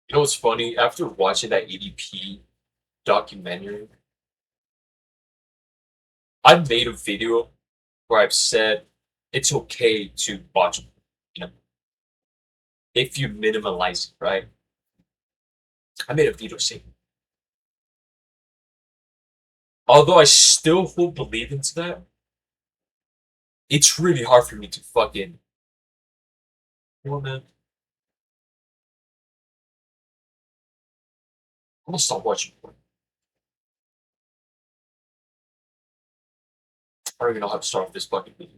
You know what's funny? After watching that EDP documentary, I made a video where I've said it's okay to watch, you know, if you minimalize it, right? I made a video saying, although I still hold believe into that, it's really hard for me to fucking, well, man, I'm gonna stop watching porn. I don't even know how to start this fucking video.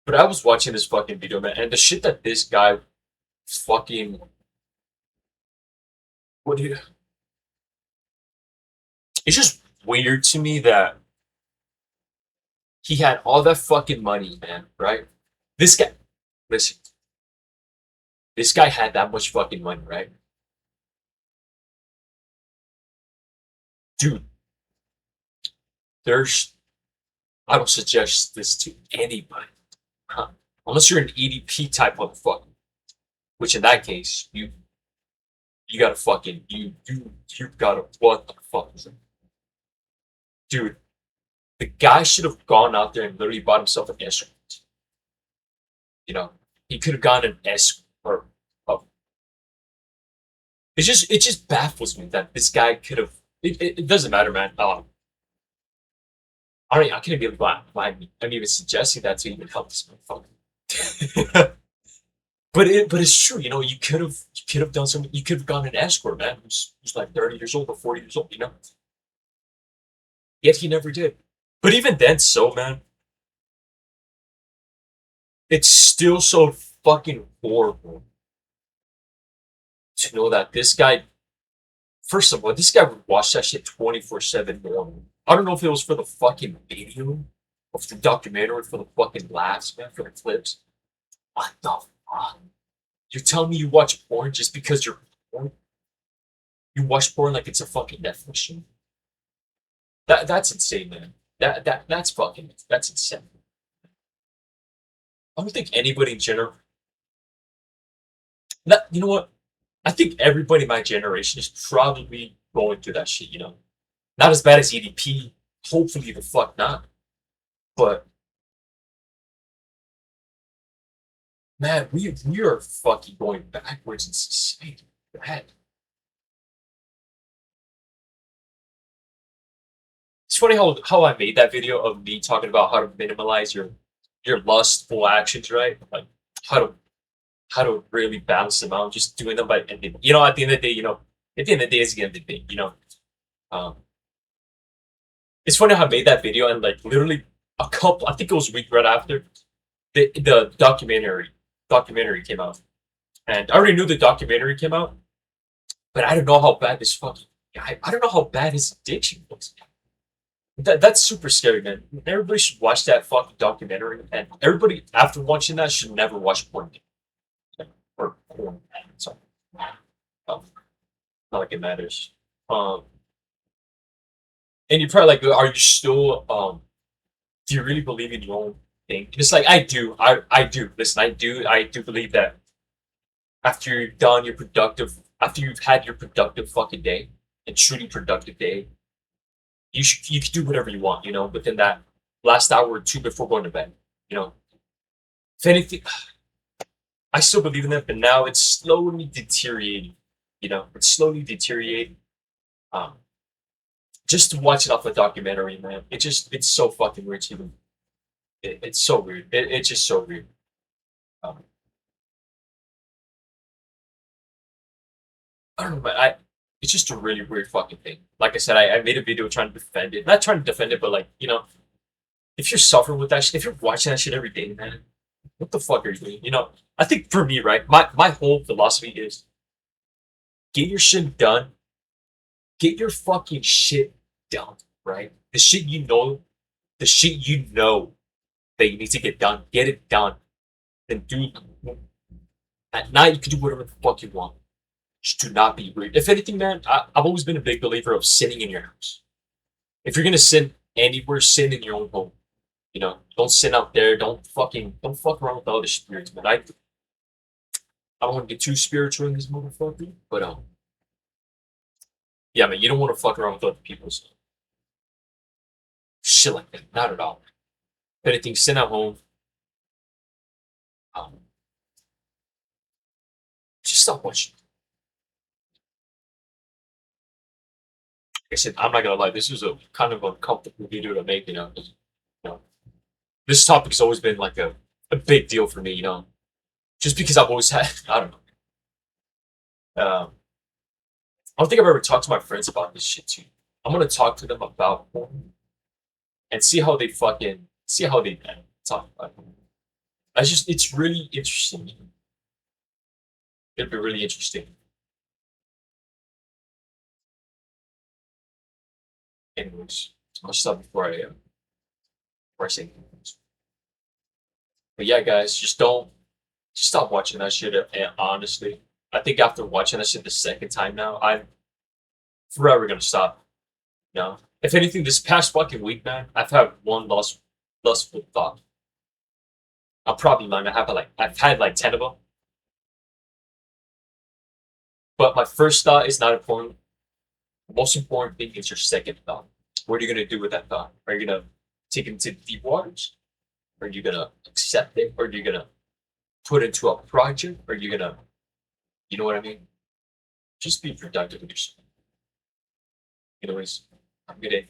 But I was watching this fucking video, man, and the shit that this guy fucking, what do you, it's just weird to me that he had all that fucking money, man, right? This guy, listen, this guy had that much fucking money, right? Dude, there's, I don't suggest this to anybody, huh? Unless you're an EDP type motherfucker, which in that case, you gotta fucking, you gotta, what the fuck is it? Dude, the guy should have gone out there and literally bought himself an escort. You know, he could have gotten an escort. Or, it just baffles me that this guy could have. It doesn't matter, man. I can't believe why I'm even suggesting that to even help this motherfucker. But it's true. You know, you could have done something. You could have gone an escort, man, who's like 30 years old or 40 years old. You know, yet he never did. But even then, so man, it's still so fucking horrible to know that this guy. First of all, this guy would watch that shit 24/7 normal. I don't know if it was for the fucking video, or for the documentary, for the fucking laughs, man, for the clips. What the fuck? You tell me you watch porn just because you're porn? You watch porn like it's a fucking Netflix show? That's insane, man. That's insane. I don't think anybody in general. You know what? I think everybody in my generation is probably going through that shit. You know, not as bad as EDP. Hopefully, the fuck not. But man, we are fucking going backwards in society. Bad. It's funny how I made that video of me talking about how to minimalize your lustful actions, right? Like how to how to really balance them out, just doing them by ending. You know, at the end of the day, you know, at the end of the day, it's the end of the day. You know, um, it's funny how I made that video and like literally a couple. I think it was a week right after the documentary came out, and I already knew the documentary came out, but I don't know how bad this fucking guy. I don't know how bad his addiction was. That's super scary, man. Everybody should watch that fucking documentary, and everybody after watching that should never watch porn again. Or porn. Sorry, not like it matters. Um, and you're probably like, are you still do you really believe in your own thing? It's like I do. I do. Listen, I do believe that after you're done your productive, after you've had your productive fucking day, and truly productive day, you can do whatever you want, you know, within that last hour or two before going to bed. You know, if anything, I still believe in that, but now it's slowly deteriorating. You know, it's slowly deteriorating. Um, just to watch it off a documentary, man, it's so fucking weird. To even it's so weird. It's just so weird. Um, I don't know, man. It's just a really weird fucking thing. Like I said, I made a video trying to defend it. Not trying to defend it, but like, you know, if you're suffering with that shit, if you're watching that shit every day, man, what the fuck are you doing? You know, I think for me, right, my whole philosophy is get your shit done. Get your fucking shit done, right? The shit you know that you need to get done, get it done. Then do at night you can do whatever the fuck you want. Just do not be weird. If anything, man, I've always been a big believer of sinning in your house. If you're gonna sin anywhere, sin in your own home. You know, don't sin out there. Don't fuck around with all the spirits, man. I don't want to get too spiritual in this motherfucker, but yeah, man, you don't want to fuck around with other people's shit like that. Not at all. If anything, send at home. Um, just stop watching. Like I said, I'm not gonna lie. This was a kind of uncomfortable video to make. You know, this topic's always been like a big deal for me. Just because I've always had. I don't know. I don't think I've ever talked to my friends about this shit too. I'm gonna talk to them about porn and see how they talk about it. It's really interesting. It'd be really interesting. Anyways, I'll stop before I say anything else. But yeah, guys, just stop watching that shit. And honestly, I think after watching that shit the second time now, I'm forever gonna stop. If anything, this past fucking week, man, I've had one lustful thought. I'm probably lying. I've had like 10 of them. But my first thought is not important. The most important thing is your second thought. What are you gonna do with that thought? Are you gonna take it into deep waters? Are you gonna accept it? Or are you gonna put it into a project? Are you gonna, you know what I mean? Just be productive with yourself. Anyways, have a good day.